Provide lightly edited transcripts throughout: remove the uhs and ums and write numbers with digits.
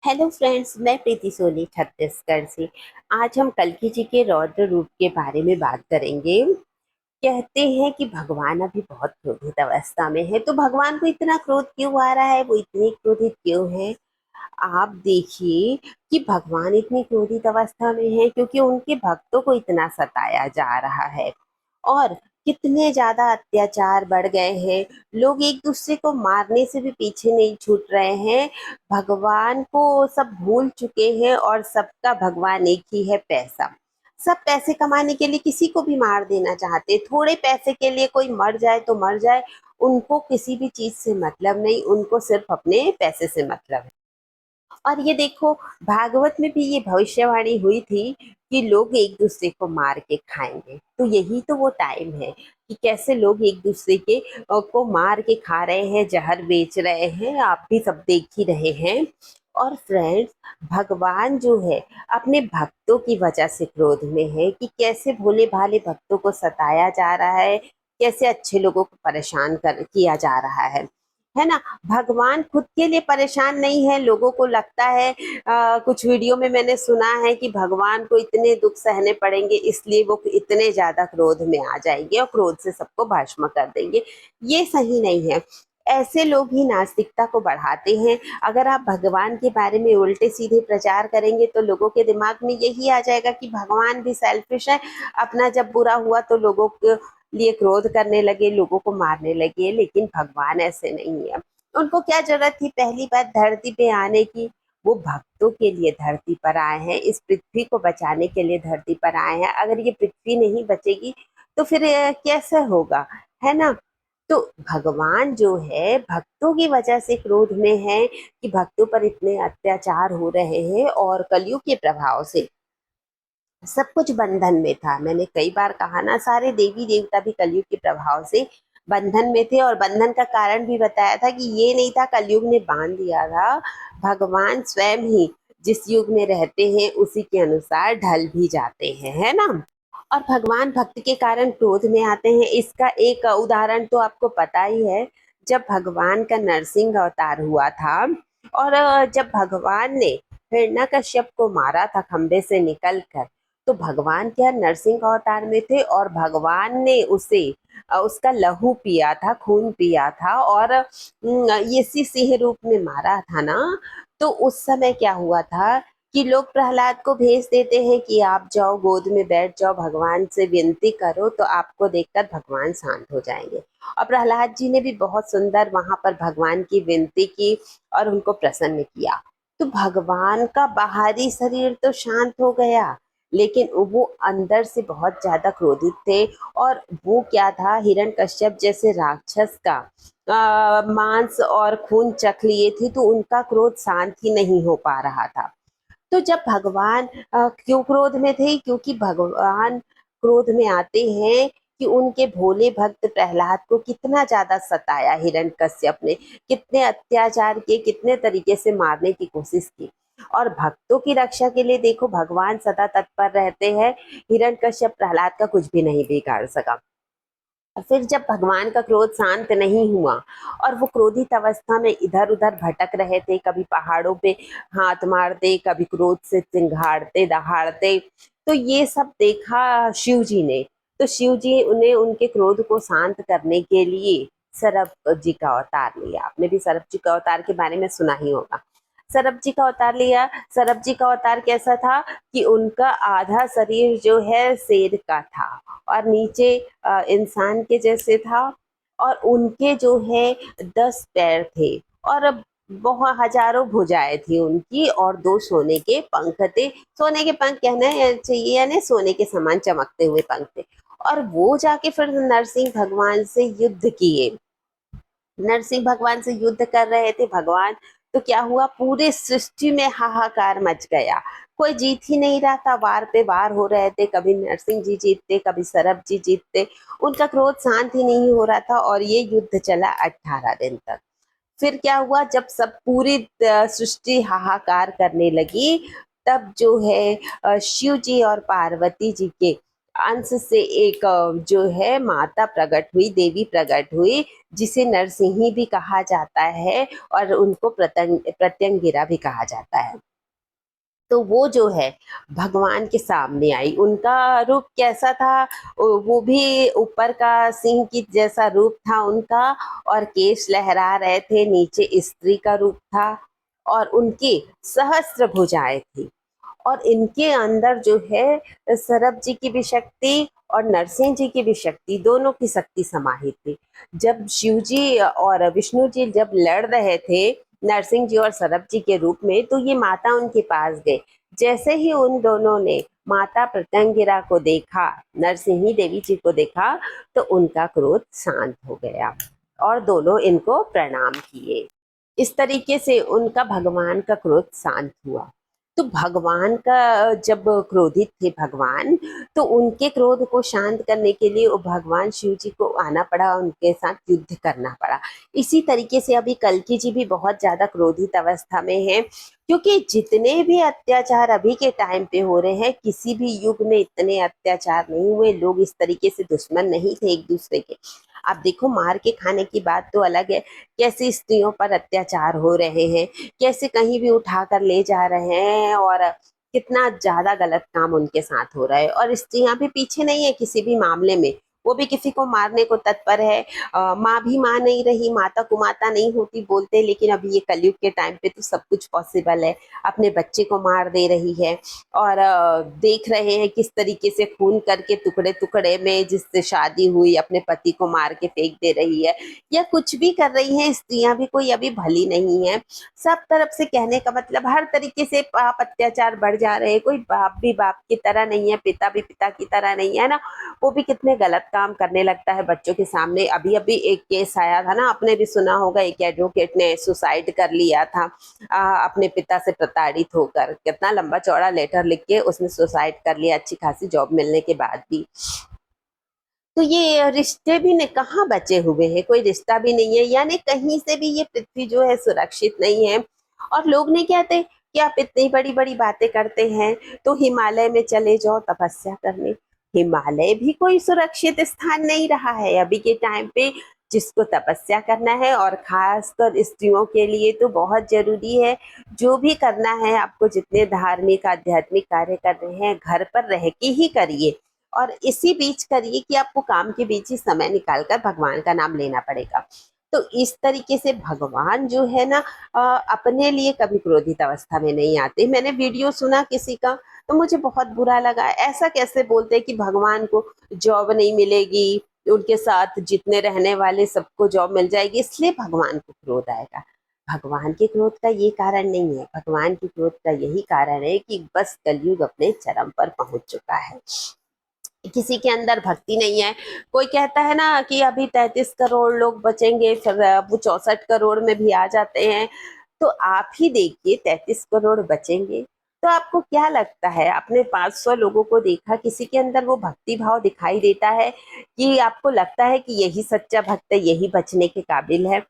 Hello friends, मैं प्रीति सोनी छत्तीसगढ़ से। आज हम कल्कि जी के रौद्र रूप के बारे में बात करेंगे। कहते हैं कि भगवान अभी बहुत क्रोधित अवस्था में है, तो भगवान को इतना क्रोध क्यों आ रहा है, वो इतने क्रोधित क्यों है। आप देखिए कि भगवान इतनी क्रोधित अवस्था में है क्योंकि उनके भक्तों को इतना सताया जा रहा है और कितने ज्यादा अत्याचार बढ़ गए हैं। लोग एक दूसरे को मारने से भी पीछे नहीं छूट रहे हैं। भगवान को सब भूल चुके हैं और सबका भगवान एक ही है, पैसा। सब पैसे कमाने के लिए किसी को भी मार देना चाहते, थोड़े पैसे के लिए कोई मर जाए तो मर जाए। उनको किसी भी चीज से मतलब नहीं, उनको सिर्फ अपने पैसे से मतलब है। और ये देखो, भागवत में भी ये भविष्यवाणी हुई थी कि लोग एक दूसरे को मार के खाएंगे। तो यही तो वो टाइम है कि कैसे लोग एक दूसरे के को मार के खा रहे हैं, जहर बेच रहे हैं। आप भी सब देख ही रहे हैं। और फ्रेंड्स, भगवान जो है अपने भक्तों की वजह से क्रोध में है कि कैसे भोले भाले भक्तों को सताया जा रहा है, कैसे अच्छे लोगों को परेशान कर किया जा रहा है ना। भगवान खुद के लिए परेशान नहीं है, लोगों को लगता है। कुछ वीडियो में मैंने सुना है कि भगवान को इतने दुख सहने पड़ेंगे, इसलिए वो इतने ज्यादा क्रोध में आ जाएंगे और क्रोध से सबको भस्म कर देंगे। ये सही नहीं है। ऐसे लोग ही नास्तिकता को बढ़ाते हैं। अगर आप भगवान के बारे में उल्टे सीधे प्रचार करेंगे तो लोगों के दिमाग में यही आ जाएगा कि भगवान भी सेल्फिश है। अपना जब बुरा हुआ तो लोगों के लिए क्रोध करने लगे, लोगों को मारने लगे। लेकिन भगवान ऐसे नहीं है। उनको क्या जरूरत थी पहली बार धरती पे आने की। वो भक्तों के लिए धरती पर आए हैं, इस पृथ्वी को बचाने के लिए धरती पर आए हैं। अगर ये पृथ्वी नहीं बचेगी तो फिर कैसे होगा, है ना। तो भगवान जो है भक्तों की वजह से क्रोध में है कि भक्तों पर इतने अत्याचार हो रहे हैं और कलयुग के प्रभाव से सब कुछ बंधन में था। मैंने कई बार कहा ना, सारे देवी देवता भी कलयुग के प्रभाव से बंधन में थे। और बंधन का कारण भी बताया था कि ये नहीं था कलयुग ने बांध दिया था। भगवान स्वयं ही जिस युग में रहते हैं उसी के अनुसार ढल भी जाते हैं, है ना। और भगवान भक्त के कारण क्रोध में आते हैं। इसका एक उदाहरण तो आपको पता ही है। जब भगवान का नरसिंह अवतार हुआ था और जब भगवान ने हिरण्यकश्यप को मारा था खंबे से निकल कर, तो भगवान क्या नरसिंह अवतार में थे और भगवान ने उसे उसका लहू पिया था, खून पिया था और ये इसी सिंह रूप में मारा था ना। तो उस समय क्या हुआ था कि लोग प्रहलाद को भेज देते हैं कि आप जाओ गोद में बैठ जाओ, भगवान से विनती करो तो आपको देखकर भगवान शांत हो जाएंगे। और प्रहलाद जी ने भी बहुत सुंदर वहां पर भगवान की विनती की और उनको प्रसन्न किया। तो भगवान का बाहरी शरीर तो शांत हो गया, लेकिन वो अंदर से बहुत ज्यादा क्रोधित थे। और वो क्या था, हिरण्यकश्यप जैसे राक्षस का मांस और खून चख लिए थे, तो उनका क्रोध शांत ही नहीं हो पा रहा था। तो जब भगवान क्यों क्रोध में थे, क्योंकि भगवान क्रोध में आते हैं कि उनके भोले भक्त प्रहलाद को कितना ज्यादा सताया हिरण्यकश्यप ने, कितने अत्याचार किए, कितने तरीके से मारने की कोशिश की। और भक्तों की रक्षा के लिए देखो भगवान सदा तत्पर रहते हैं। हिरण्यकश्यप प्रहलाद का कुछ भी नहीं बिगाड़ सका। फिर जब भगवान का क्रोध शांत नहीं हुआ और वो क्रोधित अवस्था में इधर उधर भटक रहे थे, कभी पहाड़ों पे हाथ मारते, कभी क्रोध से चिंघाड़ते दहाड़ते, तो ये सब देखा शिव जी ने। तो शिव जी उन्हें उनके क्रोध को शांत करने के लिए सरप जी का अवतार लिया। आपने भी सरप जी का अवतार के बारे में सुना ही होगा। सरप जी का अवतार लिया। सरप जी का अवतार कैसा था कि उनका आधा शरीर जो है शेर का था और नीचे इंसान के जैसे था। और उनके जो है 10 पैर थे और बहुत हजारों भुजाएं थी उनकी और 2 सोने के पंख थे। सोने के पंख कहना चाहिए, यानी सोने के समान चमकते हुए पंख थे। और वो जाके फिर नरसिंह भगवान से युद्ध किए। नरसिंह भगवान से युद्ध कर रहे थे भगवान। तो क्या हुआ, पूरे सृष्टि में हाहाकार मच गया। कोई जीत ही नहीं रहा था, वार पे वार हो रहे थे, कभी नरसिंह जी जीतते, कभी सरब जी जीतते। उनका क्रोध शांत ही नहीं हो रहा था और ये युद्ध चला 18 दिन तक। फिर क्या हुआ, जब सब पूरी सृष्टि हाहाकार करने लगी, तब जो है शिव जी और पार्वती जी के अंश से एक जो है माता प्रकट हुई, देवी प्रकट हुई, जिसे नरसिंही भी कहा जाता है और उनको प्रत्यंगिरा भी कहा जाता है। तो वो जो है भगवान के सामने आई। उनका रूप कैसा था? वो भी ऊपर का सिंह की जैसा रूप था उनका, और केश लहरा रहे थे, नीचे स्त्री का रूप था, और उनकी सहस्त्र भुजाएं थी। और इनके अंदर जो है सरब जी की भी शक्ति और नरसिंह जी की भी शक्ति, दोनों की शक्ति समाहित थी। जब शिव जी और विष्णु जी जब लड़ रहे थे नरसिंह जी और सरब जी के रूप में, तो ये माता उनके पास गए। जैसे ही उन दोनों ने माता प्रत्यंगिरा को देखा, नरसिंही देवी जी को देखा, तो उनका क्रोध शांत हो गया और दोनों इनको प्रणाम किए। इस तरीके से उनका भगवान का क्रोध शांत हुआ। तो भगवान का जब क्रोधित थे भगवान, तो उनके क्रोध को शांत करने के लिए वो भगवान शिव जी को आना पड़ा, उनके साथ युद्ध करना पड़ा। इसी तरीके से अभी कल्कि जी भी बहुत ज्यादा क्रोधित अवस्था में है, क्योंकि जितने भी अत्याचार अभी के टाइम पे हो रहे हैं, किसी भी युग में इतने अत्याचार नहीं हुए, लोग इस तरीके से दुश्मन नहीं थे एक दूसरे के। आप देखो, मार के खाने की बात तो अलग है, कैसे स्त्रियों पर अत्याचार हो रहे हैं, कैसे कहीं भी उठा कर ले जा रहे हैं, और कितना ज्यादा गलत काम उनके साथ हो रहा है। और स्त्रियां भी पीछे नहीं है किसी भी मामले में, वो भी किसी को मारने को तत्पर है। माँ भी माँ नहीं रही, माता को माता नहीं होती बोलते, लेकिन अभी ये कलयुग के टाइम पे तो सब कुछ पॉसिबल है। अपने बच्चे को मार दे रही है, और देख रहे हैं किस तरीके से खून करके टुकड़े टुकड़े में, जिससे शादी हुई, अपने पति को मार के फेंक दे रही है, या कुछ भी कर रही हैं स्त्रियां भी, कोई अभी भली नहीं है। सब तरफ से कहने का मतलब हर तरीके से पाप अत्याचार बढ़ जा रहे हैं। कोई बाप भी बाप की तरह नहीं है, पिता भी पिता की तरह नहीं है ना, वो भी कितने गलत काम करने लगता है बच्चों के सामने। अभी अभी एक केस आया था ना, आपने भी सुना होगा, एक एडवोकेट ने सुसाइड कर लिया था अपने पिता से प्रताड़ित होकर। कितना लंबा चौड़ा लेटर लिख के उसने सुसाइड कर लिया, अच्छी खासी जॉब मिलने के बाद भी। तो ये रिश्ते भी ने कहाँ बचे हुए हैं, कोई रिश्ता भी नहीं है, यानी कहीं से भी ये पृथ्वी जो है सुरक्षित नहीं है। और लोग नहीं कहते कि आप इतनी बड़ी बड़ी बातें करते हैं तो हिमालय में चले जाओ तपस्या करने। हिमालय भी कोई सुरक्षित स्थान नहीं रहा है अभी के टाइम पे। जिसको तपस्या करना है, और खासकर स्त्रियों के लिए तो बहुत जरूरी है, जो भी करना है आपको, जितने धार्मिक आध्यात्मिक कार्य कर रहे हैं घर पर रह के ही करिए। और इसी बीच करिए कि आपको काम के बीच ही समय निकालकर भगवान का नाम लेना पड़ेगा। तो इस तरीके से भगवान जो है ना, अपने लिए कभी क्रोधित अवस्था में नहीं आते। मैंने वीडियो सुना किसी का, तो मुझे बहुत बुरा लगा। ऐसा कैसे बोलते हैं कि भगवान को जॉब नहीं मिलेगी, उनके साथ जितने रहने वाले सबको जॉब मिल जाएगी, इसलिए भगवान को क्रोध आएगा। भगवान के क्रोध का ये कारण नहीं है, भगवान के क्रोध का यही कारण है कि बस कलयुग अपने चरम पर पहुंच चुका है, किसी के अंदर भक्ति नहीं है। कोई कहता है ना कि अभी 33 करोड़ लोग बचेंगे, फिर वो 64 करोड़ में भी आ जाते हैं। तो आप ही देखिए, 33 करोड़ बचेंगे, तो आपको क्या लगता है? आपने 500 लोगों को देखा, किसी के अंदर वो भक्ति भाव दिखाई देता है कि आपको लगता है कि यही सच्चा भक्त है, यही बचने के काबिल है?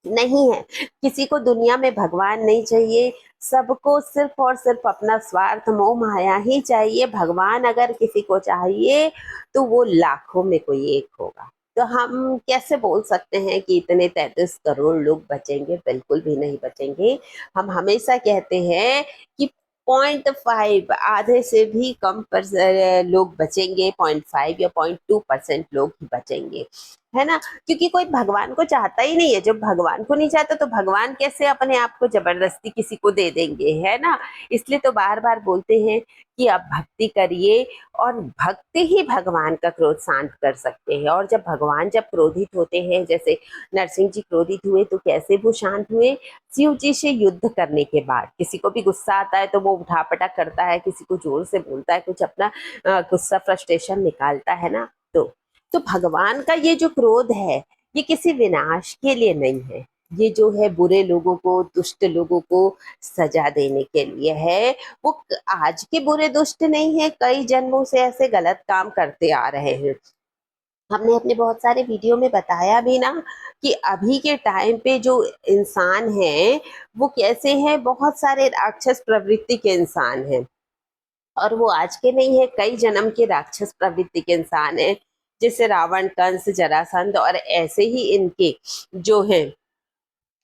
नहीं है। किसी को दुनिया में भगवान नहीं चाहिए, सबको सिर्फ और सिर्फ अपना स्वार्थ मोह माया ही चाहिए। भगवान अगर किसी को चाहिए तो वो लाखों में कोई एक होगा। तो हम कैसे बोल सकते हैं कि इतने 33 करोड़ लोग बचेंगे? बिल्कुल भी नहीं बचेंगे। हम हमेशा कहते हैं कि 0.5, आधे से भी कम पर लोग बचेंगे, 0.5 या 0.2% लोग ही बचेंगे, है ना? क्योंकि कोई भगवान को चाहता ही नहीं है। जब भगवान को नहीं चाहता तो भगवान कैसे अपने आप को जबरदस्ती किसी को दे देंगे, है ना? इसलिए तो बार बार बोलते हैं कि आप भक्ति करिए, और भक्ति ही भगवान का क्रोध शांत कर सकते हैं। और जब भगवान जब क्रोधित होते हैं, जैसे नरसिंह जी क्रोधित हुए तो कैसे वो शांत हुए? शिव जी से युद्ध करने के बाद। किसी को भी गुस्सा आता है तो वो उठापटक करता है, किसी को जोर से बोलता है, कुछ अपना गुस्सा फ्रस्ट्रेशन निकालता है ना। तो भगवान का ये जो क्रोध है, ये किसी विनाश के लिए नहीं है। ये जो है बुरे लोगों को, दुष्ट लोगों को सजा देने के लिए है। वो आज के बुरे दुष्ट नहीं है, कई जन्मों से ऐसे गलत काम करते आ रहे हैं। हमने अपने बहुत सारे वीडियो में बताया भी ना कि अभी के टाइम पे जो इंसान है वो कैसे हैं, बहुत सारे राक्षस प्रवृत्ति के इंसान हैं। और वो आज के नहीं है, कई जन्म के राक्षस प्रवृत्ति के इंसान है, जैसे रावण, कंस, जरासंध, और ऐसे ही इनके जो है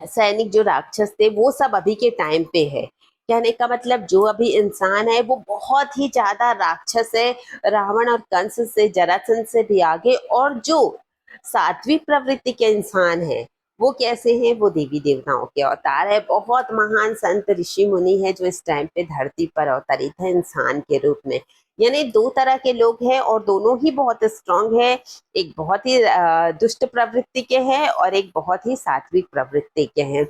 सैनिक जो राक्षस थे वो सब अभी के टाइम पे है। कहने का मतलब जो अभी इंसान है वो बहुत ही ज्यादा राक्षस है, रावण और कंस से, जरासंध से भी आगे। और जो सात्विक प्रवृत्ति के इंसान है वो कैसे हैं, वो देवी देवताओं के अवतार है, बहुत महान संत ऋषि मुनि है जो इस टाइम पे धरती पर अवतरित है इंसान के रूप में। यानी दो तरह के लोग हैं और दोनों ही बहुत स्ट्रांग है। एक बहुत ही दुष्ट प्रवृत्ति के हैं और एक बहुत ही सात्विक प्रवृत्ति के हैं।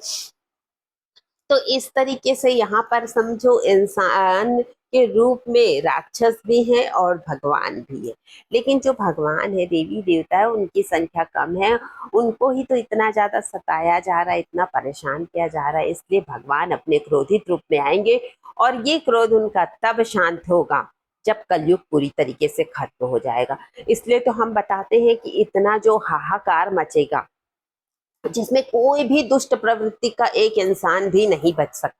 तो इस तरीके से यहाँ पर समझो इंसान के रूप में राक्षस भी हैं और भगवान भी है। लेकिन जो भगवान है, देवी देवता है, उनकी संख्या कम है। उनको ही तो इतना ज्यादा सताया जा रहा है, इतना परेशान किया जा रहा है, इसलिए भगवान अपने क्रोधित रूप में आएंगे। और ये क्रोध उनका तब शांत होगा जब कलयुग पूरी तरीके से खत्म हो जाएगा। इसलिए तो हम बताते हैं कि इतना जो हाहाकार मचेगा जिसमें कोई भी दुष्ट प्रवृत्ति का एक इंसान भी नहीं बच सकता।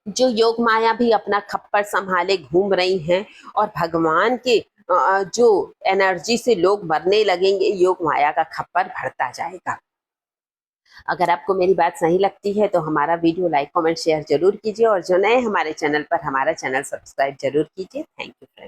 जो योग माया भी अपना खप्पर संभाले घूम रही हैं और भगवान के जो एनर्जी से लोग मरने लगेंगे, योग माया का खप्पर भरता जाएगा। अगर आपको मेरी बात सही लगती है तो हमारा वीडियो लाइक, कमेंट, शेयर जरूर कीजिए, और जो नए हमारे चैनल पर, हमारा चैनल सब्सक्राइब जरूर कीजिए। Thank you friend.